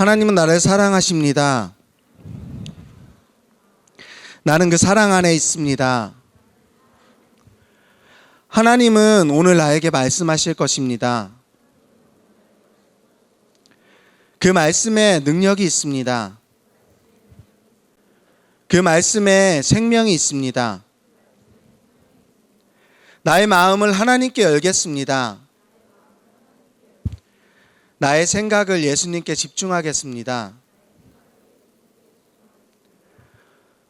하나님은 나를 사랑하십니다. 나는 그 사랑 안에 있습니다. 하나님은 오늘 나에게 말씀하실 것입니다. 그 말씀에 능력이 있습니다. 그 말씀에 생명이 있습니다. 나의 마음을 하나님께 열겠습니다. 나의 생각을 예수님께 집중하겠습니다.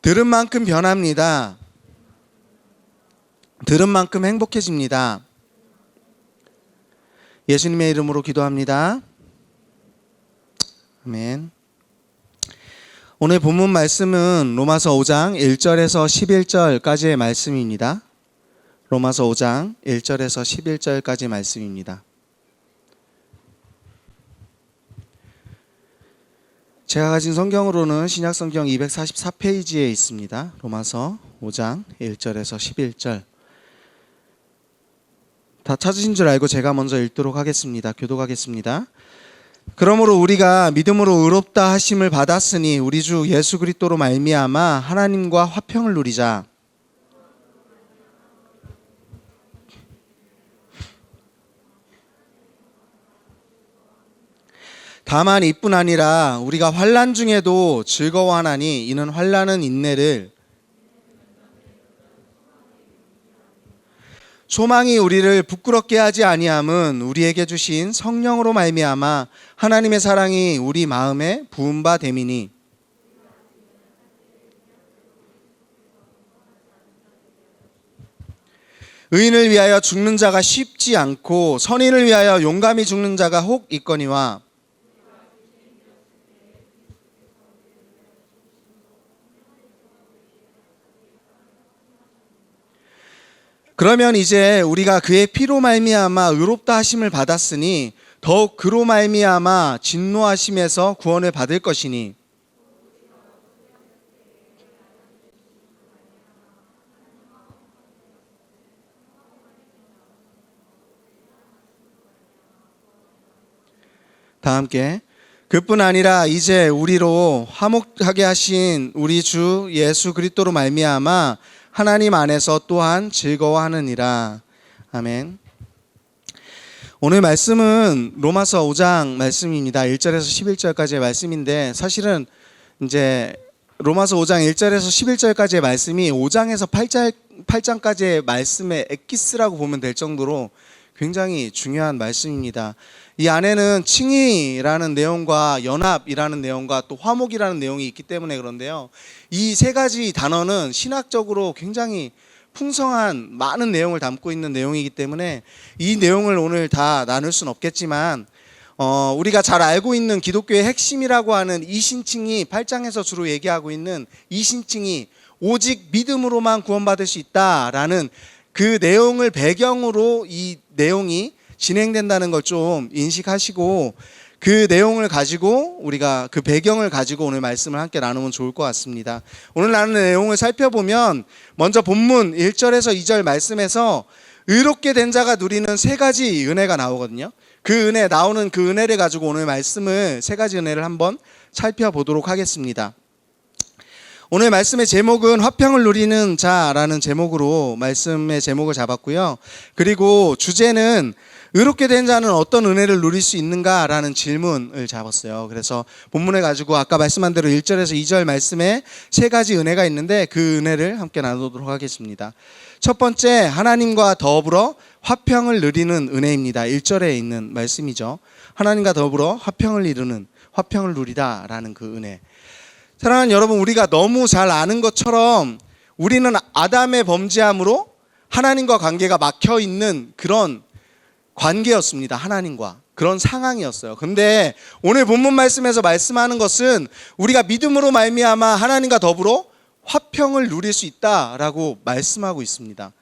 들은 만큼 변합니다. 들은 만큼 행복해집니다. 예수님의 이름으로 기도합니다. 아멘. 오늘 본문 말씀은 로마서 5장 1절에서 11절까지의 말씀입니다. 로마서 5장 1절에서 11절까지 말씀입니다. 제가 가진 성경으로는 신약성경 244페이지에 있습니다. 로마서 5장 1절에서 11절. 다 찾으신 줄 알고 제가 먼저 읽도록 하겠습니다. 교독하겠습니다. 그러므로 우리가 믿음으로 의롭다 하심을 받았으니 우리 주 예수 그리스도로 말미암아 하나님과 화평을 누리자. 다만 이뿐 아니라 우리가 환난 중에도 즐거워하나니 이는 환난은 인내를, 소망이 우리를 부끄럽게 하지 아니함은 우리에게 주신 성령으로 말미암아 하나님의 사랑이 우리 마음에 부은 바 됨이니, 의인을 위하여 죽는 자가 쉽지 않고 선인을 위하여 용감히 죽는 자가 혹 있거니와, 그러면 이제 우리가 그의 피로 말미암아 의롭다 하심을 받았으니 더욱 그로 말미암아 진노하심에서 구원을 받을 것이니, 다 함께. 그뿐 아니라 이제 우리로 화목하게 하신 우리 주 예수 그리스도로 말미암아 하나님 안에서 또한 즐거워하느니라. 아멘. 오늘 말씀은 로마서 5장 말씀입니다. 1절에서 11절까지의 말씀인데, 사실은 이제 로마서 5장 1절에서 11절까지의 말씀이 5장에서 8장까지의 말씀의 엑기스라고 보면 될 정도로 굉장히 중요한 말씀입니다. 이 안에는 칭의라는 내용과 연합이라는 내용과 또 화목이라는 내용이 있기 때문에 그런데요, 이 세 가지 단어는 신학적으로 굉장히 풍성한 많은 내용을 담고 있는 내용이기 때문에 이 내용을 오늘 다 나눌 수는 없겠지만, 우리가 잘 알고 있는 기독교의 핵심이라고 하는 이신칭의, 8장에서 주로 얘기하고 있는 이신칭의, 오직 믿음으로만 구원받을 수 있다라는 그 내용을 배경으로 이 내용이 진행된다는 걸 좀 인식하시고, 그 내용을 가지고 우리가 그 배경을 가지고 오늘 말씀을 함께 나누면 좋을 것 같습니다. 오늘 나누는 내용을 살펴보면 먼저 본문 1절에서 2절 말씀에서 의롭게 된 자가 누리는 세 가지 은혜가 나오거든요. 그 은혜, 나오는 그 은혜를 가지고 오늘 말씀을, 세 가지 은혜를 한번 살펴보도록 하겠습니다. 오늘 말씀의 제목은 화평을 누리는 자라는 제목으로 말씀의 제목을 잡았고요. 그리고 주제는 의롭게 된 자는 어떤 은혜를 누릴 수 있는가라는 질문을 잡았어요. 그래서 본문을 가지고 아까 말씀한 대로 1절에서 2절 말씀에 세 가지 은혜가 있는데 그 은혜를 함께 나누도록 하겠습니다. 첫 번째, 하나님과 더불어 화평을 누리는 은혜입니다. 1절에 있는 말씀이죠. 하나님과 더불어 화평을 이루는, 화평을 누리다라는 그 은혜. 사랑하는 여러분, 우리가 너무 잘 아는 것처럼 우리는 아담의 범죄함으로 하나님과 관계가 막혀 있는 그런 관계였습니다. 하나님과 그런 상황이었어요. 근데 오늘 본문 말씀에서 말씀하는 것은 우리가 믿음으로 말미암아 하나님과 더불어 화평을 누릴 수 있다라고 말씀하고 있습니다.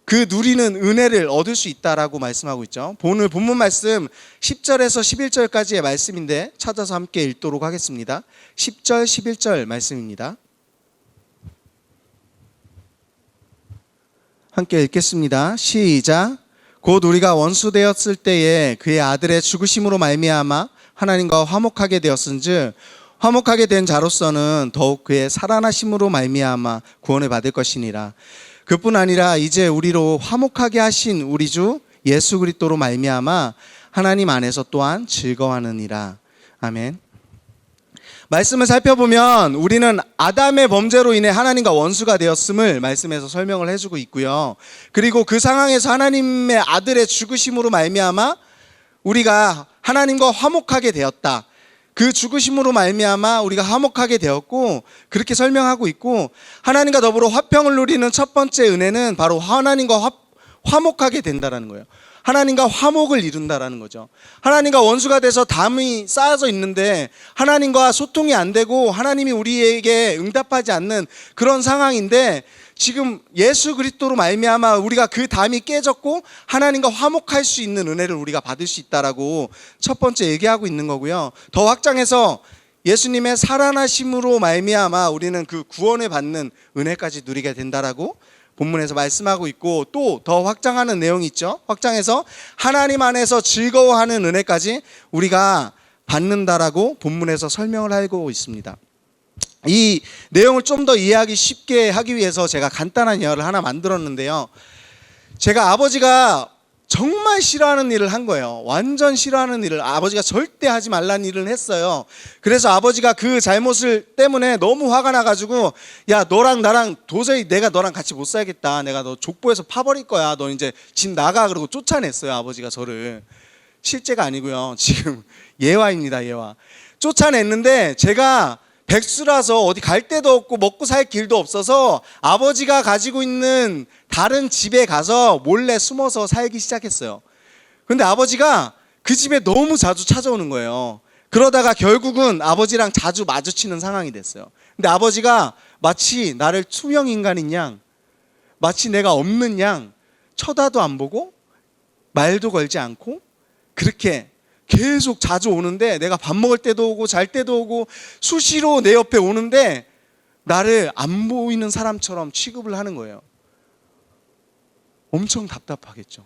그 누리는 은혜를 얻을 수 있다라고 말씀하고 있죠. 오늘 본문 말씀 10절에서 11절까지의 말씀인데 찾아서 함께 읽도록 하겠습니다. 10절, 11절 말씀입니다. 함께 읽겠습니다. 시작. 곧 우리가 원수 되었을 때에 그의 아들의 죽으심으로 말미암아 하나님과 화목하게 되었은즉 화목하게 된 자로서는 더욱 그의 살아나심으로 말미암아 구원을 받을 것이니라. 그뿐 아니라 이제 우리로 화목하게 하신 우리 주 예수 그리스도로 말미암아 하나님 안에서 또한 즐거워하느니라. 아멘. 말씀을 살펴보면 우리는 아담의 범죄로 인해 하나님과 원수가 되었음을 말씀에서 설명을 해주고 있고요. 그리고 그 상황에서 하나님의 아들의 죽으심으로 말미암아 우리가 하나님과 화목하게 되었다. 그 죽으심으로 말미암아 우리가 화목하게 되었고, 그렇게 설명하고 있고, 하나님과 더불어 화평을 누리는 첫 번째 은혜는 바로 하나님과 화목하게 된다라는 거예요. 하나님과 화목을 이룬다라는 거죠. 하나님과 원수가 돼서 담이 쌓여져 있는데 하나님과 소통이 안 되고 하나님이 우리에게 응답하지 않는 그런 상황인데, 지금 예수 그리스도로 말미암아 우리가 그 담이 깨졌고 하나님과 화목할 수 있는 은혜를 우리가 받을 수 있다라고 첫 번째 얘기하고 있는 거고요. 더 확장해서 예수님의 살아나심으로 말미암아 우리는 그 구원을 받는 은혜까지 누리게 된다라고 본문에서 말씀하고 있고, 또 더 확장하는 내용이 있죠. 확장해서 하나님 안에서 즐거워하는 은혜까지 우리가 받는다라고 본문에서 설명을 하고 있습니다. 이 내용을 좀 더 이해하기 쉽게 하기 위해서 제가 간단한 예화를 하나 만들었는데요. 제가 아버지가 정말 싫어하는 일을 한 거예요. 완전 싫어하는 일을, 아버지가 절대 하지 말라는 일을 했어요. 그래서 아버지가 그 잘못을 때문에 너무 화가 나가지고, 야, 너랑 나랑 도저히 내가 너랑 같이 못 살겠다. 내가 너 족보에서 파버릴 거야. 너 이제 집 나가. 그러고 쫓아냈어요. 아버지가 저를. 실제가 아니고요. 지금 예화입니다. 예화. 쫓아냈는데 제가 백수라서 어디 갈 데도 없고 먹고 살 길도 없어서 아버지가 가지고 있는 다른 집에 가서 몰래 숨어서 살기 시작했어요. 근데 아버지가 그 집에 너무 자주 찾아오는 거예요. 그러다가 결국은 아버지랑 자주 마주치는 상황이 됐어요. 근데 아버지가 마치 나를 투명 인간인 양, 마치 내가 없는 양 쳐다도 안 보고 말도 걸지 않고 그렇게 계속 자주 오는데, 내가 밥 먹을 때도 오고 잘 때도 오고 수시로 내 옆에 오는데 나를 안 보이는 사람처럼 취급을 하는 거예요. 엄청 답답하겠죠.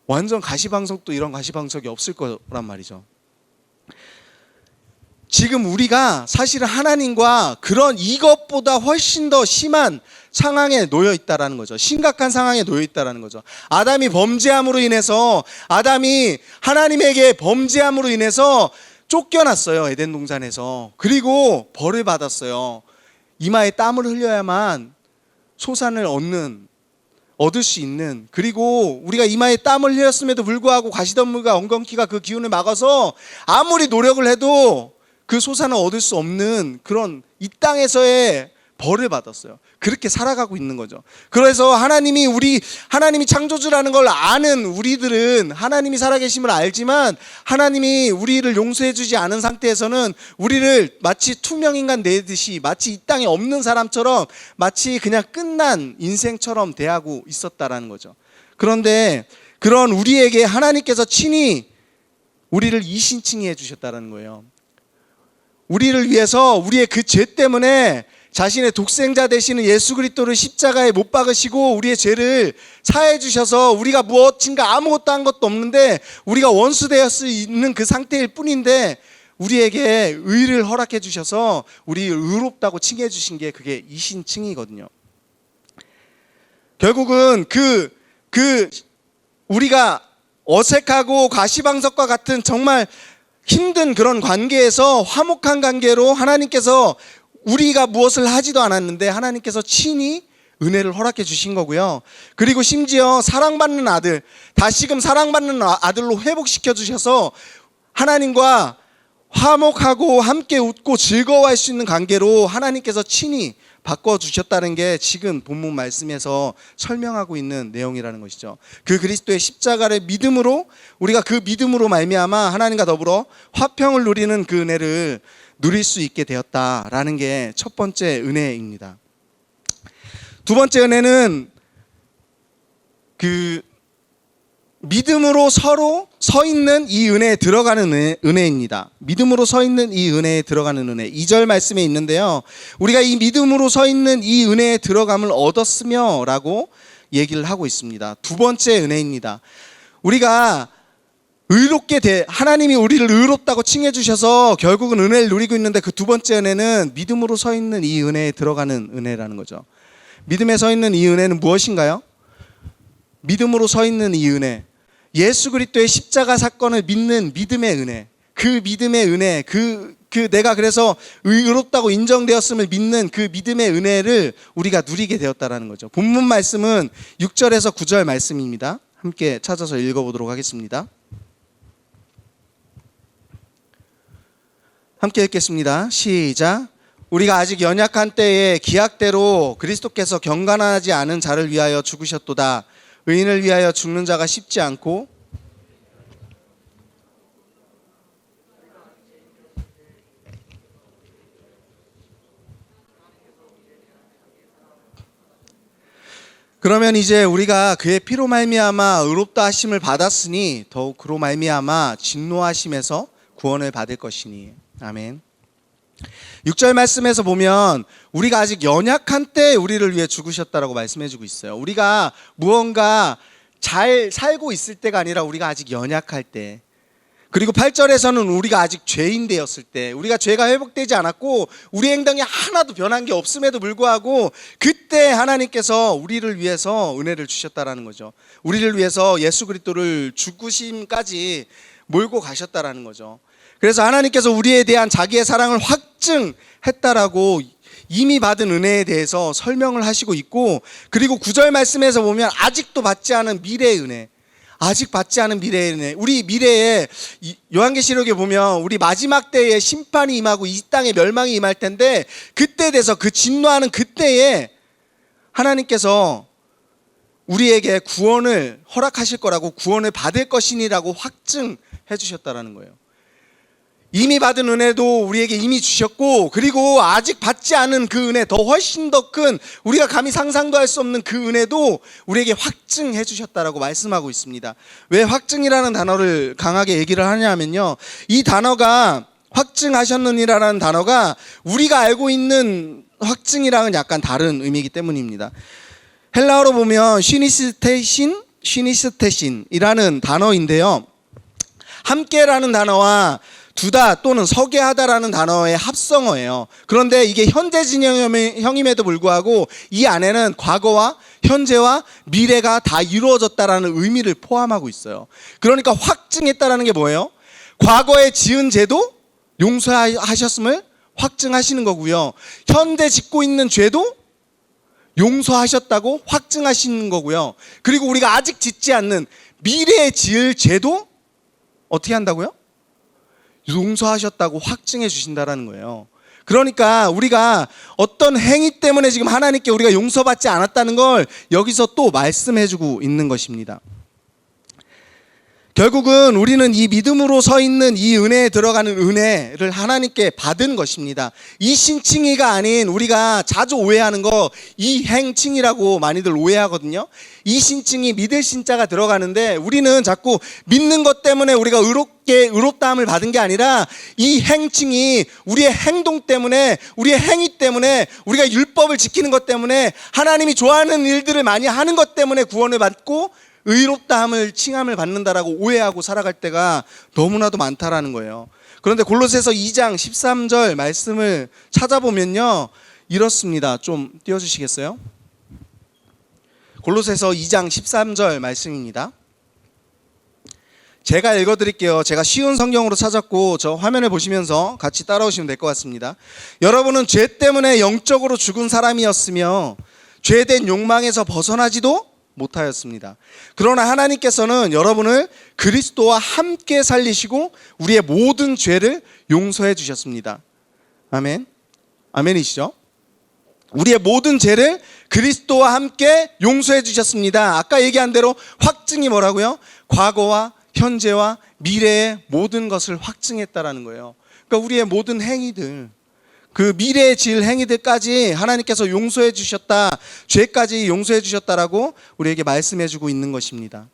완전 가시방석도 이런 가시방석이 없을 거란 말이죠. 지금 우리가 사실은 하나님과 그런 이것보다 훨씬 더 심한 상황에 놓여 있다라는 거죠. 심각한 상황에 놓여 있다라는 거죠. 아담이 범죄함으로 인해서, 아담이 하나님에게 범죄함으로 인해서 쫓겨났어요. 에덴 동산에서. 그리고 벌을 받았어요. 이마에 땀을 흘려야만 소산을 얻을 수 있는, 그리고 우리가 이마에 땀을 흘렸음에도 불구하고 가시덤불과 엉겅퀴가 그 기운을 막아서 아무리 노력을 해도 그 소산을 얻을 수 없는 그런 이 땅에서의 벌을 받았어요. 그렇게 살아가고 있는 거죠. 그래서 하나님이 창조주라는 걸 아는 우리들은 하나님이 살아계심을 알지만 하나님이 우리를 용서해주지 않은 상태에서는 우리를 마치 투명인간 내듯이, 마치 이 땅에 없는 사람처럼, 마치 그냥 끝난 인생처럼 대하고 있었다라는 거죠. 그런데 그런 우리에게 하나님께서 친히 우리를 이신칭해 주셨다는 거예요. 우리를 위해서 우리의 그 죄 때문에 자신의 독생자 되시는 예수 그리스도를 십자가에 못 박으시고 우리의 죄를 사해 주셔서, 우리가 무엇인가 아무것도 한 것도 없는데 우리가 원수 되었을 있는 그 상태일 뿐인데 우리에게 의를 허락해 주셔서 우리 의롭다고 칭해 주신 게 그게 이신칭이거든요. 결국은 우리가 어색하고 가시방석과 같은 정말 힘든 그런 관계에서 화목한 관계로 하나님께서, 우리가 무엇을 하지도 않았는데 하나님께서 친히 은혜를 허락해 주신 거고요. 그리고 심지어 사랑받는 아들, 다시금 사랑받는 아들로 회복시켜 주셔서 하나님과 화목하고 함께 웃고 즐거워할 수 있는 관계로 하나님께서 친히 바꿔주셨다는 게 지금 본문 말씀에서 설명하고 있는 내용이라는 것이죠. 그 그리스도의 십자가를 믿음으로, 우리가 그 믿음으로 말미암아 하나님과 더불어 화평을 누리는 그 은혜를 누릴 수 있게 되었다라는 게 첫 번째 은혜입니다. 두 번째 은혜는 그 믿음으로 서로 서 있는 이 은혜에 들어가는 은혜입니다. 믿음으로 서 있는 이 은혜에 들어가는 은혜. 2절 말씀에 있는데요. 우리가 이 믿음으로 서 있는 이 은혜에 들어감을 얻었으며 라고 얘기를 하고 있습니다. 두 번째 은혜입니다. 우리가 하나님이 우리를 의롭다고 칭해 주셔서 결국은 은혜를 누리고 있는데, 그 두 번째 은혜는 믿음으로 서 있는 이 은혜에 들어가는 은혜라는 거죠. 믿음에 서 있는 이 은혜는 무엇인가요? 믿음으로 서 있는 이 은혜, 예수 그리스도의 십자가 사건을 믿는 믿음의 은혜, 그 믿음의 은혜, 내가 그래서 의롭다고 인정되었음을 믿는 그 믿음의 은혜를 우리가 누리게 되었다라는 거죠. 본문 말씀은 6절에서 9절 말씀입니다. 함께 찾아서 읽어보도록 하겠습니다. 함께 읽겠습니다. 시작. 우리가 아직 연약한 때에 기약대로 그리스도께서 경건하지 않은 자를 위하여 죽으셨도다. 의인을 위하여 죽는 자가 쉽지 않고 그러면 이제 우리가 그의 피로 말미암아 의롭다 하심을 받았으니 더욱 그로 말미암아 진노하심에서 구원을 받을 것이니. 아멘. 6절 말씀에서 보면 우리가 아직 연약한 때 우리를 위해 죽으셨다라고 말씀해주고 있어요. 우리가 무언가 잘 살고 있을 때가 아니라 우리가 아직 연약할 때, 그리고 8절에서는 우리가 아직 죄인 되었을 때, 우리가 죄가 회복되지 않았고 우리 행동이 하나도 변한 게 없음에도 불구하고 그때 하나님께서 우리를 위해서 은혜를 주셨다라는 거죠. 우리를 위해서 예수 그리스도를 죽으심까지 몰고 가셨다라는 거죠. 그래서 하나님께서 우리에 대한 자기의 사랑을 확증했다라고 이미 받은 은혜에 대해서 설명을 하시고 있고, 그리고 9절 말씀에서 보면 아직도 받지 않은 미래의 은혜, 아직 받지 않은 미래의 은혜, 우리 미래에 요한계시록에 보면 우리 마지막 때에 심판이 임하고 이 땅에 멸망이 임할 텐데, 그때 돼서 그 진노하는 그때에 하나님께서 우리에게 구원을 허락하실 거라고, 구원을 받을 것이니라고 확증해 주셨다라는 거예요. 이미 받은 은혜도 우리에게 이미 주셨고, 그리고 아직 받지 않은 그 은혜, 더 훨씬 더 큰, 우리가 감히 상상도 할 수 없는 그 은혜도 우리에게 확증해 주셨다라고 말씀하고 있습니다. 왜 확증이라는 단어를 강하게 얘기를 하냐면요, 이 단어가, 확증하셨느니라는 단어가 우리가 알고 있는 확증이랑은 약간 다른 의미이기 때문입니다. 헬라어로 보면 시니스테신이라는 단어인데요, 함께라는 단어와 두다 또는 서게 하다라는 단어의 합성어예요. 그런데 이게 현재 진행형임에도 불구하고 이 안에는 과거와 현재와 미래가 다 이루어졌다라는 의미를 포함하고 있어요. 그러니까 확증했다라는 게 뭐예요? 과거에 지은 죄도 용서하셨음을 확증하시는 거고요, 현재 짓고 있는 죄도 용서하셨다고 확증하시는 거고요, 그리고 우리가 아직 짓지 않는 미래에 지을 죄도 어떻게 한다고요? 용서하셨다고 확증해 주신다라는 거예요. 그러니까 우리가 어떤 행위 때문에 지금 하나님께 우리가 용서받지 않았다는 걸 여기서 또 말씀해 주고 있는 것입니다. 결국은 우리는 이 믿음으로 서 있는 이 은혜에 들어가는 은혜를 하나님께 받은 것입니다. 이 신칭이가 아닌, 우리가 자주 오해하는 거 이 행칭이라고 많이들 오해하거든요. 이 신칭이 믿을 신자가 들어가는데, 우리는 자꾸 믿는 것 때문에 우리가 의롭다함을 받은 게 아니라 이 행칭이 우리의 행동 때문에, 우리의 행위 때문에, 우리가 율법을 지키는 것 때문에, 하나님이 좋아하는 일들을 많이 하는 것 때문에 구원을 받고 의롭다함을 칭함을 받는다라고 오해하고 살아갈 때가 너무나도 많다라는 거예요. 그런데 골로새서 2장 13절 말씀을 찾아보면요, 이렇습니다. 좀 띄워주시겠어요? 골로새서 2장 13절 말씀입니다. 제가 읽어드릴게요. 제가 쉬운 성경으로 찾았고 저 화면을 보시면서 같이 따라오시면 될 것 같습니다. 여러분은 죄 때문에 영적으로 죽은 사람이었으며 죄된 욕망에서 벗어나지도 못하였습니다. 그러나 하나님께서는 여러분을 그리스도와 함께 살리시고 우리의 모든 죄를 용서해 주셨습니다. 아멘. 아멘이시죠? 우리의 모든 죄를 그리스도와 함께 용서해 주셨습니다. 아까 얘기한 대로 확증이 뭐라고요? 과거와 현재와 미래의 모든 것을 확증했다라는 거예요. 그러니까 우리의 모든 행위들, 그 미래에 지을 행위들까지 하나님께서 용서해 주셨다, 죄까지 용서해 주셨다라고 우리에게 말씀해 주고 있는 것입니다.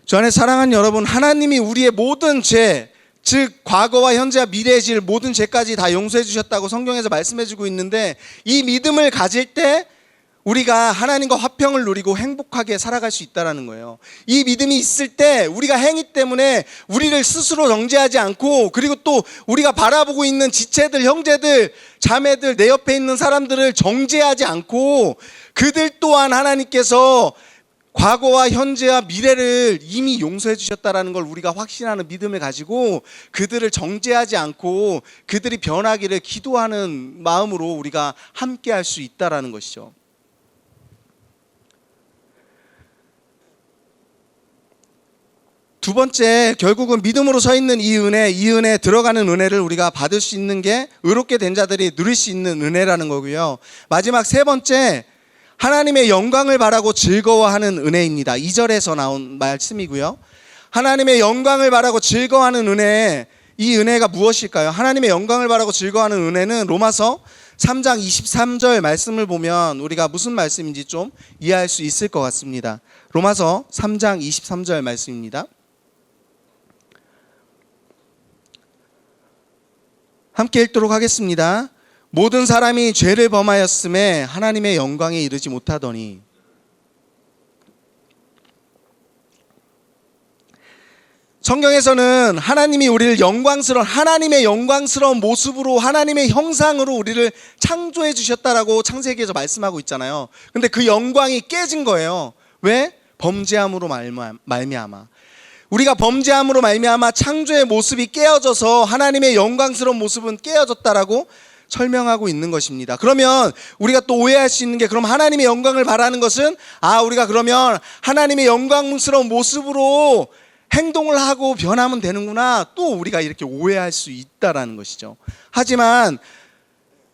저 안에 사랑하는 여러분, 하나님이 우리의 모든 죄, 즉 과거와 현재와 미래에 지을 모든 죄까지 다 용서해 주셨다고 성경에서 말씀해 주고 있는데, 이 믿음을 가질 때 우리가 하나님과 화평을 누리고 행복하게 살아갈 수 있다는 거예요. 이 믿음이 있을 때 우리가 행위 때문에 우리를 스스로 정죄하지 않고, 그리고 또 우리가 바라보고 있는 지체들, 형제들, 자매들, 내 옆에 있는 사람들을 정죄하지 않고, 그들 또한 하나님께서 과거와 현재와 미래를 이미 용서해 주셨다는 걸 우리가 확신하는 믿음을 가지고 그들을 정죄하지 않고 그들이 변하기를 기도하는 마음으로 우리가 함께 할 수 있다는 것이죠. 두 번째, 결국은 믿음으로 서 있는 이 은혜 들어가는 은혜를 우리가 받을 수 있는 게 의롭게 된 자들이 누릴 수 있는 은혜라는 거고요. 마지막 세 번째, 하나님의 영광을 바라고 즐거워하는 은혜입니다. 2절에서 나온 말씀이고요. 하나님의 영광을 바라고 즐거워하는 은혜, 이 은혜가 무엇일까요? 하나님의 영광을 바라고 즐거워하는 은혜는 로마서 3장 23절 말씀을 보면 우리가 무슨 말씀인지 좀 이해할 수 있을 것 같습니다. 로마서 3장 23절 말씀입니다. 함께 읽도록 하겠습니다. 모든 사람이 죄를 범하였음에 하나님의 영광에 이르지 못하더니. 성경에서는 하나님이 우리를 하나님의 영광스러운 모습으로, 하나님의 형상으로 우리를 창조해 주셨다라고 창세기에서 말씀하고 있잖아요. 근데 그 영광이 깨진 거예요. 왜? 범죄함으로 말미암아. 우리가 범죄함으로 말미암아 창조의 모습이 깨어져서 하나님의 영광스러운 모습은 깨어졌다라고 설명하고 있는 것입니다. 그러면 우리가 또 오해할 수 있는 게, 그럼 하나님의 영광을 바라는 것은 우리가 그러면 하나님의 영광스러운 모습으로 행동을 하고 변하면 되는구나, 또 우리가 이렇게 오해할 수 있다라는 것이죠. 하지만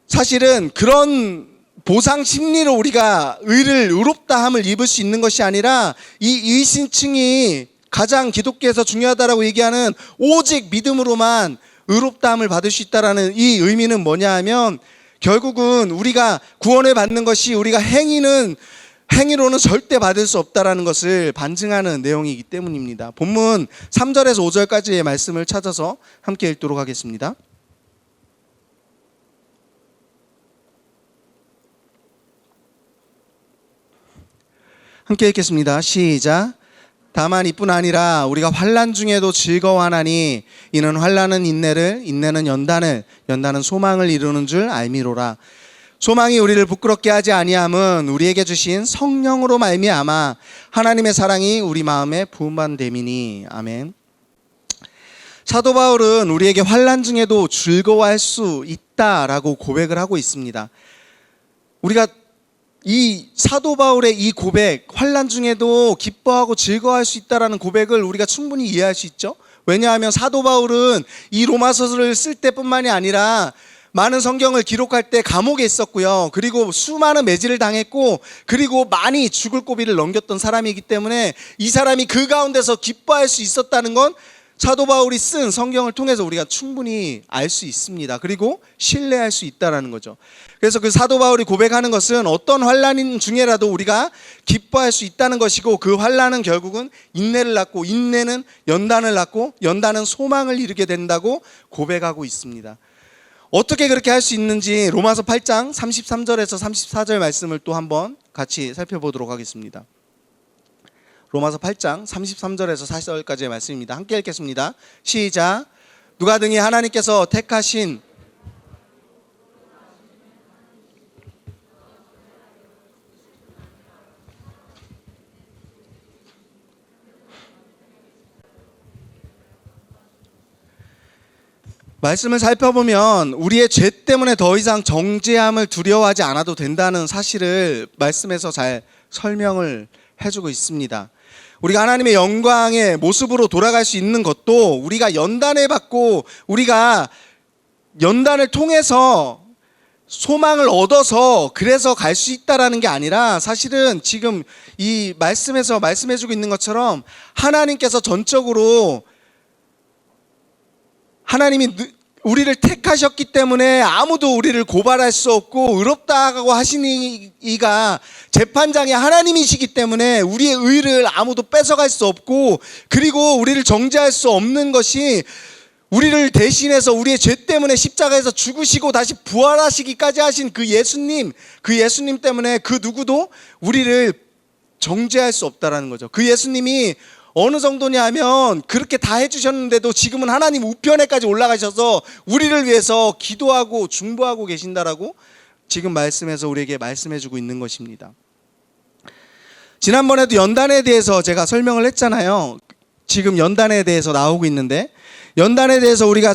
사실은 그런 보상 심리로 우리가 의롭다함을 입을 수 있는 것이 아니라, 이 의신칭이 가장 기독교에서 중요하다라고 얘기하는 오직 믿음으로만 의롭다함을 받을 수 있다라는 이 의미는 뭐냐 하면, 결국은 우리가 구원을 받는 것이 우리가 행위로는 절대 받을 수 없다라는 것을 반증하는 내용이기 때문입니다. 본문 3절에서 5절까지의 말씀을 찾아서 함께 읽도록 하겠습니다. 함께 읽겠습니다. 시작. 다만 이뿐 아니라 우리가 환난 중에도 즐거워하나니 이는 환난은 인내를, 인내는 연단을, 연단은 소망을 이루는 줄 알미로라. 소망이 우리를 부끄럽게 하지 아니함은 우리에게 주신 성령으로 말미암아 하나님의 사랑이 우리 마음에 부음받은 됨이니. 아멘. 사도 바울은 우리에게 환난 중에도 즐거워할 수 있다라고 고백을 하고 있습니다. 우리가 이 사도 바울의 이 고백, 환난 중에도 기뻐하고 즐거워할 수 있다라는 고백을 우리가 충분히 이해할 수 있죠. 왜냐하면 사도 바울은 이 로마서를 쓸 때뿐만이 아니라 많은 성경을 기록할 때 감옥에 있었고요. 그리고 수많은 매질을 당했고, 그리고 많이 죽을 고비를 넘겼던 사람이기 때문에 이 사람이 그 가운데서 기뻐할 수 있었다는 건 사도 바울이 쓴 성경을 통해서 우리가 충분히 알 수 있습니다. 그리고 신뢰할 수 있다는 거죠. 그래서 그 사도 바울이 고백하는 것은 어떤 환난 중에라도 우리가 기뻐할 수 있다는 것이고, 그 환난은 결국은 인내를 낳고, 인내는 연단을 낳고, 연단은 소망을 이루게 된다고 고백하고 있습니다. 어떻게 그렇게 할 수 있는지 로마서 8장 33절에서 34절 말씀을 또 한번 같이 살펴보도록 하겠습니다. 로마서 8장 33절에서 40절까지의 말씀입니다. 함께 읽겠습니다. 시작. 누가 등이 하나님께서 택하신 말씀을 살펴보면 우리의 죄 때문에 더 이상 정죄함을 두려워하지 않아도 된다는 사실을 말씀에서 잘 설명을 해주고 있습니다. 우리가 하나님의 영광의 모습으로 돌아갈 수 있는 것도 우리가 연단을 받고, 우리가 연단을 통해서 소망을 얻어서 그래서 갈 수 있다라는 게 아니라, 사실은 지금 이 말씀에서 말씀해주고 있는 것처럼 하나님께서 전적으로, 하나님이 우리를 택하셨기 때문에 아무도 우리를 고발할 수 없고, 의롭다고 하시는 이가 재판장이 하나님이시기 때문에 우리의 의를 아무도 뺏어갈 수 없고, 그리고 우리를 정죄할 수 없는 것이 우리를 대신해서 우리의 죄 때문에 십자가에서 죽으시고 다시 부활하시기까지 하신 그 예수님 때문에 그 누구도 우리를 정죄할 수 없다라는 거죠. 그 예수님이 어느 정도냐 하면 그렇게 다 해주셨는데도 지금은 하나님 우편에까지 올라가셔서 우리를 위해서 기도하고 중보하고 계신다라고 지금 말씀에서 우리에게 말씀해주고 있는 것입니다. 지난번에도 연단에 대해서 제가 설명을 했잖아요. 지금 연단에 대해서 나오고 있는데, 연단에 대해서 우리가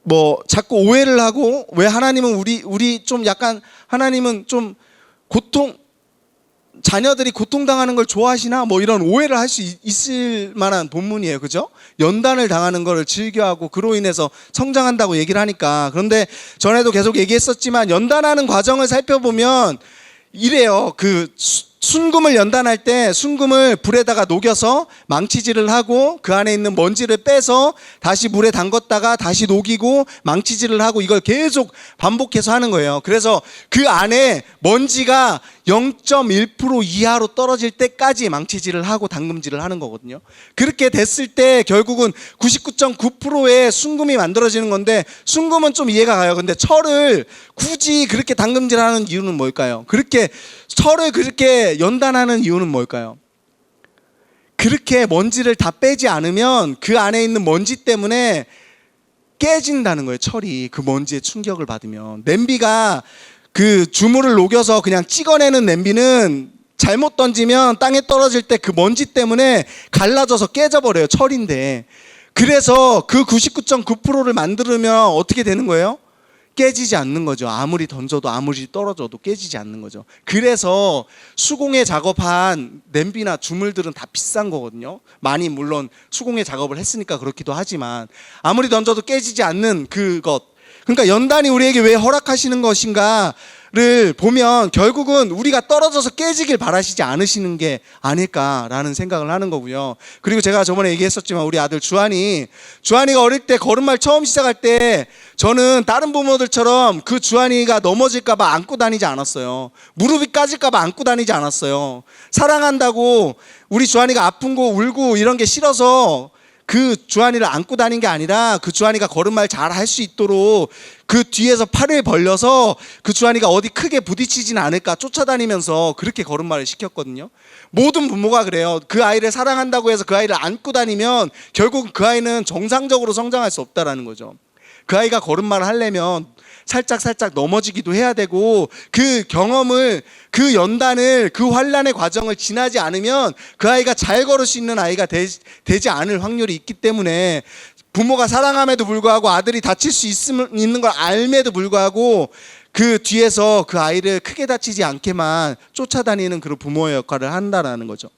뭐 자꾸 오해를 하고, 왜 하나님은 우리 좀 약간 하나님은 좀 자녀들이 고통당하는 걸 좋아하시나 뭐 이런 오해를 할 수 있을 만한 본문이에요. 그죠? 연단을 당하는 거를 즐겨하고 그로 인해서 성장한다고 얘기를 하니까. 그런데 전에도 계속 얘기했었지만 연단하는 과정을 살펴보면 이래요. 순금을 연단할 때 순금을 불에다가 녹여서 망치질을 하고 그 안에 있는 먼지를 빼서 다시 물에 담궜다가 다시 녹이고 망치질을 하고 이걸 계속 반복해서 하는 거예요. 그래서 그 안에 먼지가 0.1% 이하로 떨어질 때까지 망치질을 하고 담금질을 하는 거거든요. 그렇게 됐을 때 결국은 99.9%의 순금이 만들어지는 건데, 순금은 좀 이해가 가요. 근데 철을 굳이 그렇게 담금질하는 이유는 뭘까요? 철을 그렇게 연단하는 이유는 뭘까요? 그렇게 먼지를 다 빼지 않으면 그 안에 있는 먼지 때문에 깨진다는 거예요. 철이 그 먼지에 충격을 받으면. 냄비가 그 주물을 녹여서 그냥 찍어내는 냄비는 잘못 던지면 땅에 떨어질 때 그 먼지 때문에 갈라져서 깨져버려요. 철인데. 그래서 그 99.9%를 만들면 어떻게 되는 거예요? 깨지지 않는 거죠. 아무리 던져도 아무리 떨어져도 깨지지 않는 거죠. 그래서 수공예 작업한 냄비나 주물들은 다 비싼 거거든요. 많이 물론 수공예 작업을 했으니까 그렇기도 하지만 아무리 던져도 깨지지 않는 그것, 그러니까 연단이 우리에게 왜 허락하시는 것인가를 보면 결국은 우리가 떨어져서 깨지길 바라시지 않으시는 게 아닐까라는 생각을 하는 거고요. 그리고 제가 저번에 얘기했었지만 우리 아들 주한이가 어릴 때 걸음마 처음 시작할 때 저는 다른 부모들처럼 그 주한이가 넘어질까 봐 안고 다니지 않았어요. 무릎이 까질까 봐 안고 다니지 않았어요. 사랑한다고 우리 주한이가 아픈 거 울고 이런 게 싫어서 그 주한이를 안고 다닌 게 아니라 그 주한이가 걸음마를 잘 할 수 있도록 그 뒤에서 팔을 벌려서 그 주한이가 어디 크게 부딪히진 않을까 쫓아다니면서 그렇게 걸음마를 시켰거든요. 모든 부모가 그래요. 그 아이를 사랑한다고 해서 그 아이를 안고 다니면 결국 그 아이는 정상적으로 성장할 수 없다라는 거죠. 그 아이가 걸음마를 하려면 살짝 넘어지기도 해야 되고 그 경험을, 그 연단을, 그 환난의 과정을 지나지 않으면 그 아이가 잘 걸을 수 있는 아이가 되지 않을 확률이 있기 때문에 부모가 사랑함에도 불구하고 아들이 다칠 수 있는 걸 알매도 불구하고 그 뒤에서 그 아이를 크게 다치지 않게만 쫓아다니는 그런 부모의 역할을 한다라는 거죠.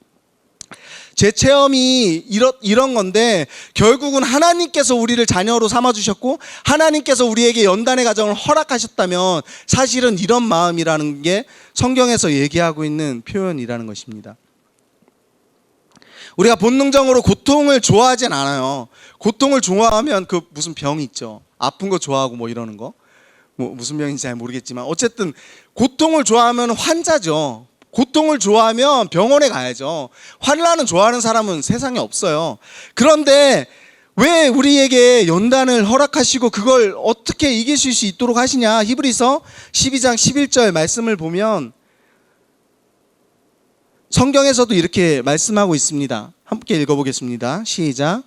제 체험이 이런 건데, 결국은 하나님께서 우리를 자녀로 삼아주셨고 하나님께서 우리에게 연단의 과정을 허락하셨다면 사실은 이런 마음이라는 게 성경에서 얘기하고 있는 표현이라는 것입니다. 우리가 본능적으로 고통을 좋아하진 않아요. 고통을 좋아하면 그 무슨 병이 있죠. 아픈 거 좋아하고 뭐 이러는 거. 뭐 무슨 병인지 잘 모르겠지만 어쨌든 고통을 좋아하면 환자죠. 고통을 좋아하면 병원에 가야죠. 환난을 좋아하는 사람은 세상에 없어요. 그런데 왜 우리에게 연단을 허락하시고 그걸 어떻게 이기실 수 있도록 하시냐? 히브리서 12장 11절 말씀을 보면 성경에서도 이렇게 말씀하고 있습니다. 함께 읽어보겠습니다. 시작.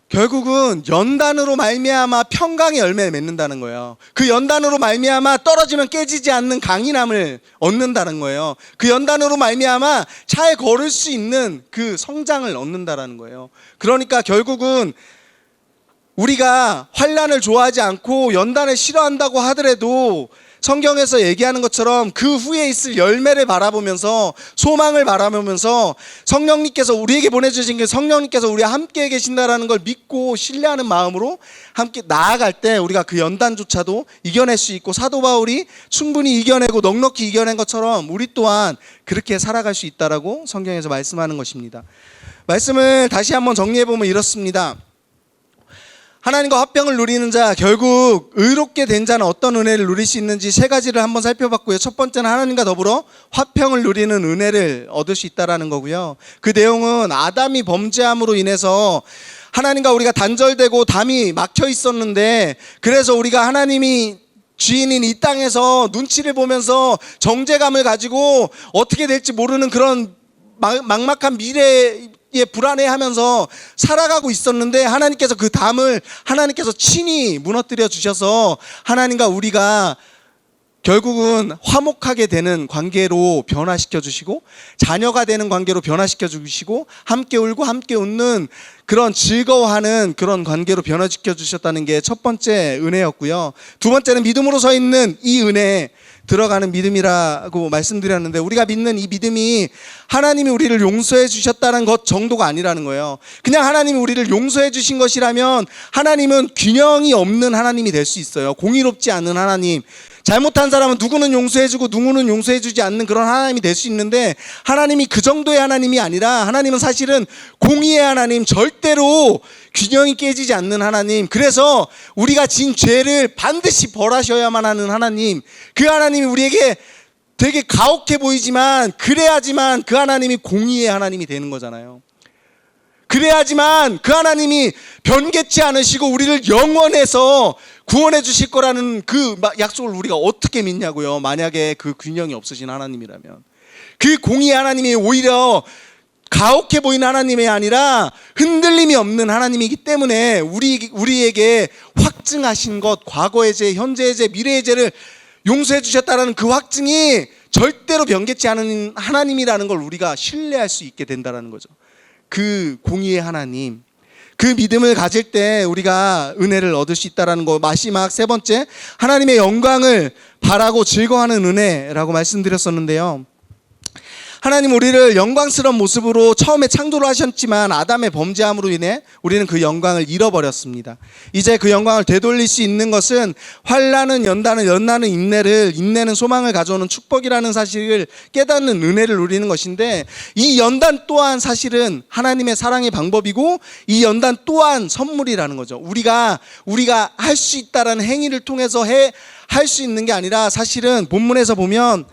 결국은 연단으로 말미암아 평강의 열매를 맺는다는 거예요. 그 연단으로 말미암아 떨어지면 깨지지 않는 강인함을 얻는다는 거예요. 그 연단으로 말미암아 잘 걸을 수 있는 그 성장을 얻는다는 거예요. 그러니까 결국은 우리가 환난을 좋아하지 않고 연단을 싫어한다고 하더라도 성경에서 얘기하는 것처럼 그 후에 있을 열매를 바라보면서 소망을 바라보면서 성령님께서 우리에게 보내주신 게 성령님께서 우리와 함께 계신다라는 걸 믿고 신뢰하는 마음으로 함께 나아갈 때 우리가 그 연단조차도 이겨낼 수 있고, 사도 바울이 충분히 이겨내고 넉넉히 이겨낸 것처럼 우리 또한 그렇게 살아갈 수 있다라고 성경에서 말씀하는 것입니다. 말씀을 다시 한번 정리해보면 이렇습니다. 하나님과 화평을 누리는 자, 결국 의롭게 된 자는 어떤 은혜를 누릴 수 있는지 세 가지를 한번 살펴봤고요. 첫 번째는 하나님과 더불어 화평을 누리는 은혜를 얻을 수 있다라는 거고요. 그 내용은 아담이 범죄함으로 인해서 하나님과 우리가 단절되고 담이 막혀 있었는데, 그래서 우리가 하나님이 주인인 이 땅에서 눈치를 보면서 정죄감을 가지고 어떻게 될지 모르는 그런 막막한 미래에 불안해하면서 살아가고 있었는데, 하나님께서 그 담을 하나님께서 친히 무너뜨려 주셔서 하나님과 우리가 결국은 화목하게 되는 관계로 변화시켜 주시고, 자녀가 되는 관계로 변화시켜 주시고, 함께 울고 함께 웃는 그런 즐거워하는 그런 관계로 변화시켜 주셨다는 게 첫 번째 은혜였고요. 두 번째는 믿음으로 서 있는 이 은혜에 들어가는 믿음이라고 말씀드렸는데, 우리가 믿는 이 믿음이 하나님이 우리를 용서해 주셨다는 것 정도가 아니라는 거예요. 그냥 하나님이 우리를 용서해 주신 것이라면 하나님은 균형이 없는 하나님이 될 수 있어요. 공의롭지 않은 하나님, 잘못한 사람은 누구는 용서해주고 누구는 용서해주지 않는 그런 하나님이 될 수 있는데, 하나님이 그 정도의 하나님이 아니라 하나님은 사실은 공의의 하나님, 절대로 균형이 깨지지 않는 하나님, 그래서 우리가 진 죄를 반드시 벌하셔야만 하는 하나님, 그 하나님이 우리에게 되게 가혹해 보이지만 그래야지만 그 하나님이 공의의 하나님이 되는 거잖아요. 그래야지만 그 하나님이 변개치 않으시고 우리를 영원해서 구원해 주실 거라는 그 약속을 우리가 어떻게 믿냐고요. 만약에 그 균형이 없으신 하나님이라면. 그 공의의 하나님이 오히려 가혹해 보이는 하나님이 아니라 흔들림이 없는 하나님이기 때문에 우리에게 확증하신 것, 과거의 죄, 현재의 죄, 미래의 죄를 용서해 주셨다는 그 확증이 절대로 변개치 않은 하나님이라는 걸 우리가 신뢰할 수 있게 된다는 거죠. 그 공의의 하나님, 그 믿음을 가질 때 우리가 은혜를 얻을 수 있다는 거. 마지막 세 번째, 하나님의 영광을 바라고 즐거워하는 은혜라고 말씀드렸었는데요. 하나님 우리를 영광스러운 모습으로 처음에 창조를 하셨지만 아담의 범죄함으로 인해 우리는 그 영광을 잃어버렸습니다. 이제 그 영광을 되돌릴 수 있는 것은 환난은 연단은 인내는 소망을 가져오는 축복이라는 사실을 깨닫는 은혜를 누리는 것인데, 이 연단 또한 사실은 하나님의 사랑의 방법이고, 이 연단 또한 선물이라는 거죠. 우리가 할 수 있다라는 행위를 통해서 할 수 있는 게 아니라, 사실은 본문에서 보면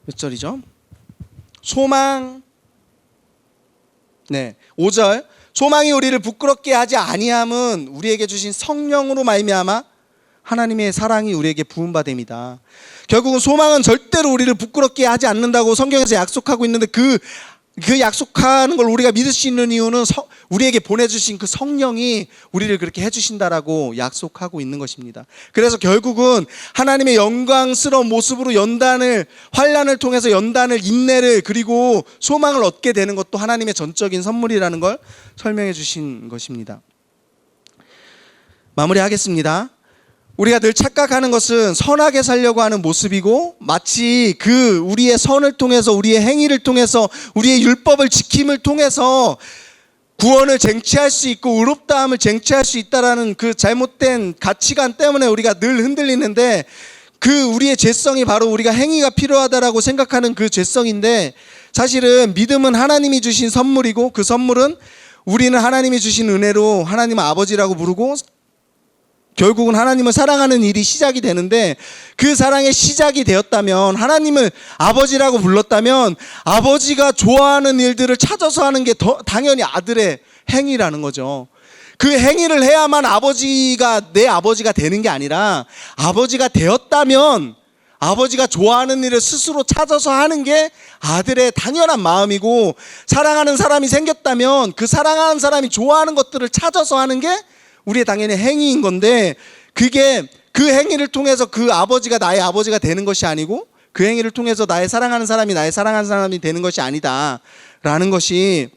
몇 절이죠? 5절. 소망이 우리를 부끄럽게 하지 아니함은 우리에게 주신 성령으로 말미암아 하나님의 사랑이 우리에게 부음받음이다. 결국은 소망은 절대로 우리를 부끄럽게 하지 않는다고 성경에서 약속하고 있는데, 그 약속하는 걸 우리가 믿을 수 있는 이유는 우리에게 보내주신 그 성령이 우리를 그렇게 해주신다라고 약속하고 있는 것입니다. 그래서 결국은 하나님의 영광스러운 모습으로 환난을 통해서 연단을, 인내를, 그리고 소망을 얻게 되는 것도 하나님의 전적인 선물이라는 걸 설명해 주신 것입니다. 마무리하겠습니다. 우리가 늘 착각하는 것은 선하게 살려고 하는 모습이고, 마치 우리의 선을 통해서, 우리의 행위를 통해서, 우리의 율법을 지킴을 통해서 구원을 쟁취할 수 있고 의롭다함을 쟁취할 수 있다라는 그 잘못된 가치관 때문에 우리가 늘 흔들리는데, 우리의 죄성이 바로 우리가 행위가 필요하다라고 생각하는 그 죄성인데, 사실은 믿음은 하나님이 주신 선물이고, 그 선물은 우리는 하나님이 주신 은혜로 하나님을 아버지라고 부르고, 결국은 하나님을 사랑하는 일이 시작이 되는데, 그 사랑의 시작이 되었다면, 하나님을 아버지라고 불렀다면 아버지가 좋아하는 일들을 찾아서 하는 게 당연히 아들의 행위라는 거죠. 그 행위를 해야만 내 아버지가 되는 게 아니라, 아버지가 되었다면 아버지가 좋아하는 일을 스스로 찾아서 하는 게 아들의 당연한 마음이고, 사랑하는 사람이 생겼다면 그 사랑하는 사람이 좋아하는 것들을 찾아서 하는 게 우리의 당연히 행위인 건데, 그게 그 행위를 통해서 그 아버지가 나의 아버지가 되는 것이 아니고, 그 행위를 통해서 나의 사랑하는 사람이 나의 사랑하는 사람이 되는 것이 아니다라는 것이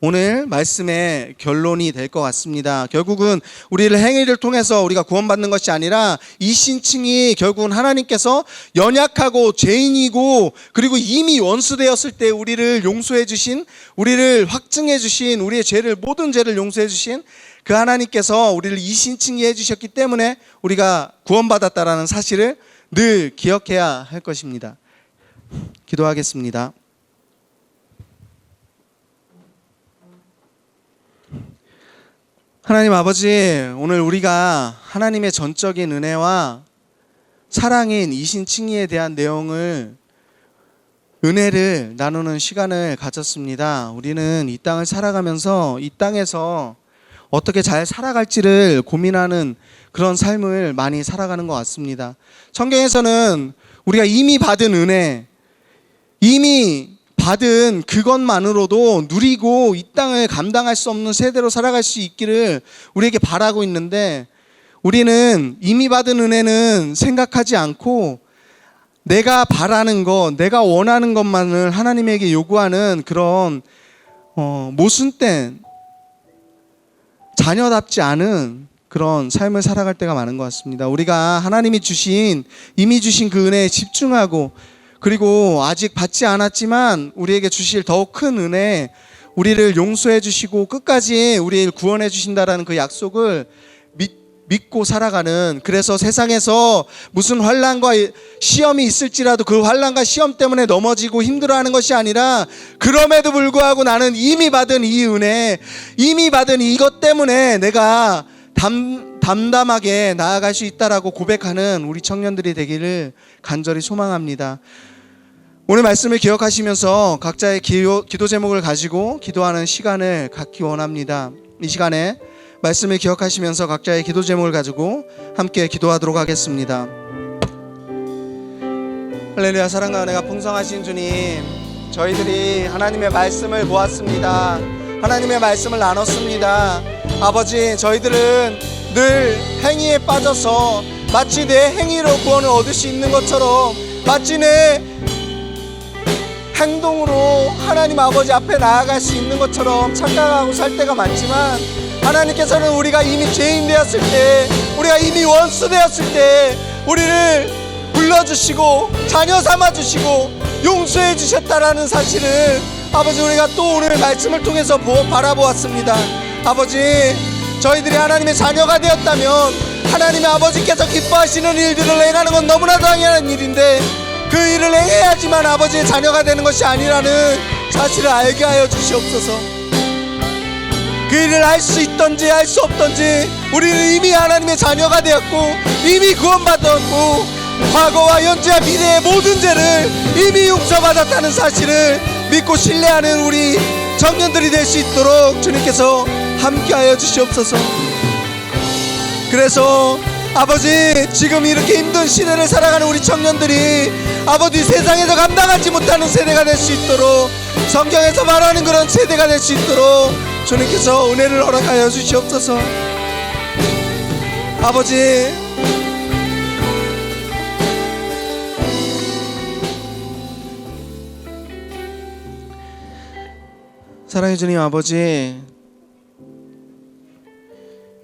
오늘 말씀의 결론이 될 것 같습니다. 결국은 우리를 행위를 통해서 우리가 구원받는 것이 아니라, 이 신칭이 결국은 하나님께서 연약하고 죄인이고, 그리고 이미 원수되었을 때 우리를 용서해 주신, 우리를 확증해 주신, 우리의 모든 죄를 용서해 주신 그 하나님께서 우리를 이신칭이 해주셨기 때문에 우리가 구원받았다라는 사실을 늘 기억해야 할 것입니다. 기도하겠습니다. 하나님 아버지, 오늘 우리가 하나님의 전적인 은혜와 사랑인 이신칭의에 대한 내용을, 은혜를 나누는 시간을 가졌습니다. 우리는 이 땅을 살아가면서 이 땅에서 어떻게 잘 살아갈지를 고민하는 그런 삶을 많이 살아가는 것 같습니다. 성경에서는 우리가 이미 받은 은혜, 이미 받은 그것만으로도 누리고 이 땅을 감당할 수 없는 세대로 살아갈 수 있기를 우리에게 바라고 있는데, 우리는 이미 받은 은혜는 생각하지 않고 내가 바라는 것, 내가 원하는 것만을 하나님에게 요구하는 그런 모순된, 자녀답지 않은 그런 삶을 살아갈 때가 많은 것 같습니다. 우리가 하나님이 주신, 이미 주신 그 은혜에 집중하고, 그리고 아직 받지 않았지만 우리에게 주실 더욱 큰 은혜, 우리를 용서해 주시고 끝까지 우리를 구원해 주신다라는 그 약속을 믿고 살아가는, 그래서 세상에서 무슨 환난과 시험이 있을지라도 그 환난과 시험 때문에 넘어지고 힘들어하는 것이 아니라, 그럼에도 불구하고 나는 이미 받은 이 은혜, 이미 받은 이것 때문에 내가 담담하게 나아갈 수 있다라고 고백하는 우리 청년들이 되기를 간절히 소망합니다. 오늘 말씀을 기억하시면서 각자의 기도 제목을 가지고 기도하는 시간을 갖기 원합니다. 이 시간에 말씀을 기억하시면서 각자의 기도 제목을 가지고 함께 기도하도록 하겠습니다. 할렐루야. 사랑과 은혜가 풍성하신 주님, 저희들이 하나님의 말씀을 보았습니다. 하나님의 말씀을 나눴습니다. 아버지, 저희들은 늘 행위에 빠져서 마치 내 행위로 구원을 얻을 수 있는 것처럼, 마치 내 행동으로 하나님 아버지 앞에 나아갈 수 있는 것처럼 착각하고 살 때가 많지만, 하나님께서는 우리가 이미 죄인 되었을 때, 우리가 이미 원수 되었을 때 우리를 불러주시고 자녀 삼아주시고 용서해 주셨다라는 사실을 아버지, 우리가 또 오늘 말씀을 통해서 바라보았습니다. 아버지, 저희들이 하나님의 자녀가 되었다면 하나님의 아버지께서 기뻐하시는 일들을 행하는 건 너무나 당연한 일인데, 그 일을 행해야지만 아버지의 자녀가 되는 것이 아니라는 사실을 알게 하여 주시옵소서. 그 일을 할 수 있던지 할 수 없던지 우리는 이미 하나님의 자녀가 되었고 이미 구원받았고 과거와 현재와 미래의 모든 죄를 이미 용서받았다는 사실을 믿고 신뢰하는 우리 청년들이 될 수 있도록 주님께서 함께하여 주시옵소서. 그래서 아버지, 지금 이렇게 힘든 시대를 살아가는 우리 청년들이 아버지 세상에서 감당하지 못하는 세대가 될 수 있도록, 성경에서 말하는 그런 세대가 될 수 있도록 주님께서 은혜를 허락하여 주시옵소서. 아버지, 사랑해 주님 아버지,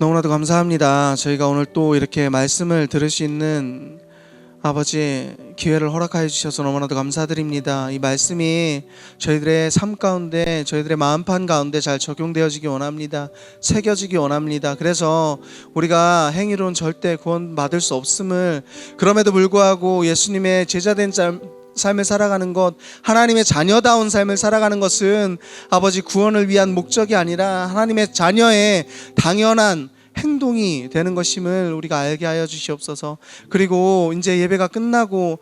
너무나도 감사합니다. 저희가 오늘 또 이렇게 말씀을 들을 수 있는 아버지 기회를 허락하여 주셔서 너무나도 감사드립니다. 이 말씀이 저희들의 삶 가운데, 저희들의 마음판 가운데 잘 적용되어지기 원합니다. 새겨지기 원합니다. 그래서 우리가 행위로는 절대 구원받을 수 없음을, 그럼에도 불구하고 예수님의 제자된 삶을 살아가는 것, 하나님의 자녀다운 삶을 살아가는 것은 아버지 구원을 위한 목적이 아니라 하나님의 자녀의 당연한 행동이 되는 것임을 우리가 알게 하여 주시옵소서. 그리고 이제 예배가 끝나고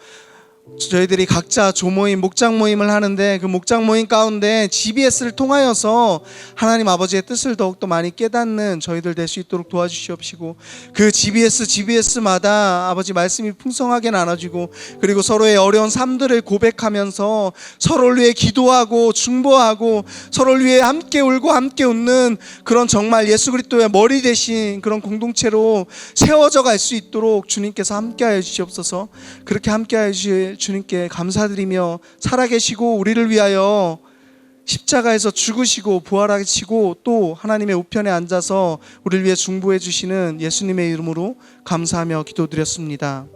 저희들이 각자 조모임, 목장 모임을 하는데, 그 목장 모임 가운데 GBS를 통하여서 하나님 아버지의 뜻을 더욱더 많이 깨닫는 저희들 될 수 있도록 도와주시옵시고, 그 GBS마다 아버지 말씀이 풍성하게 나눠지고, 그리고 서로의 어려운 삶들을 고백하면서 서로를 위해 기도하고 중보하고 서로를 위해 함께 울고 함께 웃는 그런 정말 예수 그리스도의 머리 대신 그런 공동체로 세워져 갈 수 있도록 주님께서 함께하여 주시옵소서. 그렇게 함께하여 주실 주님께 감사드리며, 살아계시고 우리를 위하여 십자가에서 죽으시고 부활하시고 또 하나님의 우편에 앉아서 우리를 위해 중보해 주시는 예수님의 이름으로 감사하며 기도드렸습니다.